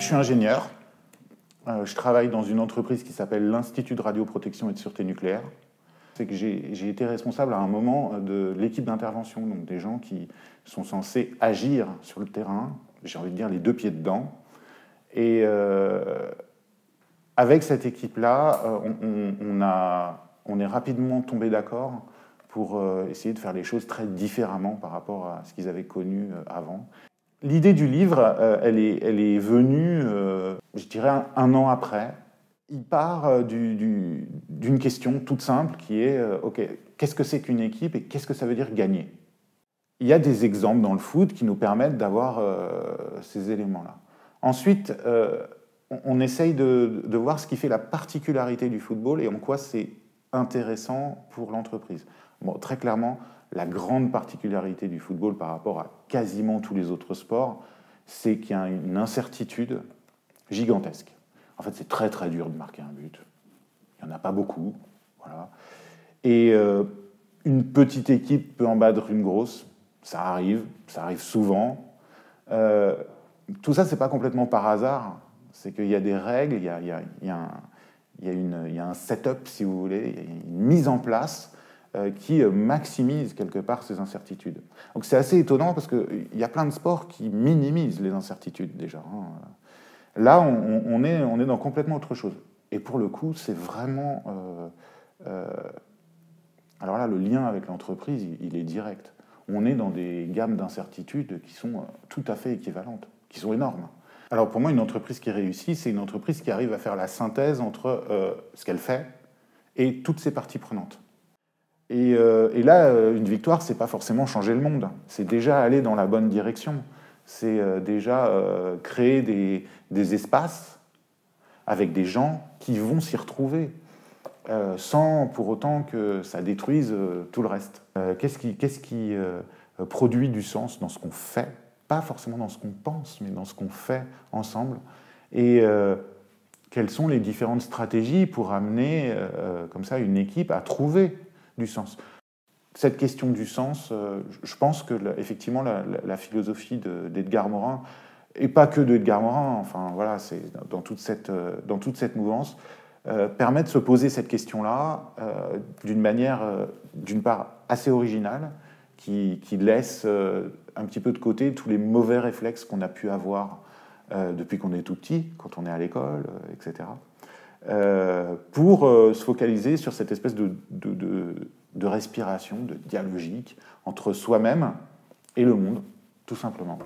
Je suis ingénieur. Je travaille dans une entreprise qui s'appelle l'Institut de radioprotection et de sûreté nucléaire. C'est que j'ai été responsable à un moment de l'équipe d'intervention, donc des gens qui sont censés agir sur le terrain, j'ai envie de dire les deux pieds dedans. Et avec cette équipe-là, on est rapidement tombé d'accord pour essayer de faire les choses très différemment par rapport à ce qu'ils avaient connu avant. L'idée du livre, elle est venue, je dirais, un an après. Il part d'une question toute simple qui est ok, qu'est-ce que c'est qu'une équipe et qu'est-ce que ça veut dire gagner? Il y a des exemples dans le foot qui nous permettent d'avoir ces éléments-là. Ensuite, on essaye de voir ce qui fait la particularité du football et en quoi c'est intéressant pour l'entreprise. Bon, très clairement, la grande particularité du football par rapport à quasiment tous les autres sports, c'est qu'il y a une incertitude gigantesque. En fait, c'est très très dur de marquer un but. Il n'y en a pas beaucoup. Voilà. Et une petite équipe peut en battre une grosse. Ça arrive souvent. Tout ça, c'est pas complètement par hasard. C'est qu'il y a des règles, il y a un setup, si vous voulez, il y a une mise en place qui maximise quelque part ces incertitudes. Donc c'est assez étonnant parce qu'il y a plein de sports qui minimisent les incertitudes déjà. Là, on est dans complètement autre chose. Et pour le coup, c'est vraiment... alors là, le lien avec l'entreprise, il est direct. On est dans des gammes d'incertitudes qui sont tout à fait équivalentes, qui sont énormes. Alors pour moi, une entreprise qui réussit, c'est une entreprise qui arrive à faire la synthèse entre ce qu'elle fait et toutes ses parties prenantes. Et là, une victoire, c'est pas forcément changer le monde. C'est déjà aller dans la bonne direction. C'est déjà créer des espaces avec des gens qui vont s'y retrouver, sans pour autant que ça détruise tout le reste. Qu'est-ce qui produit du sens dans ce qu'on fait? Pas forcément dans ce qu'on pense, mais dans ce qu'on fait ensemble. Et quelles sont les différentes stratégies pour amener comme ça une équipe à trouver du sens? Cette question du sens, je pense que effectivement la philosophie d'Edgar Morin, et pas que d'Edgar Morin, enfin voilà, c'est dans toute cette mouvance, permet de se poser cette question-là d'une manière, d'une part, assez originale, qui laisse un petit peu de côté tous les mauvais réflexes qu'on a pu avoir depuis qu'on est tout petit, quand on est à l'école, etc., pour se focaliser sur cette espèce de respiration, de dialogique entre soi-même et le monde, tout simplement.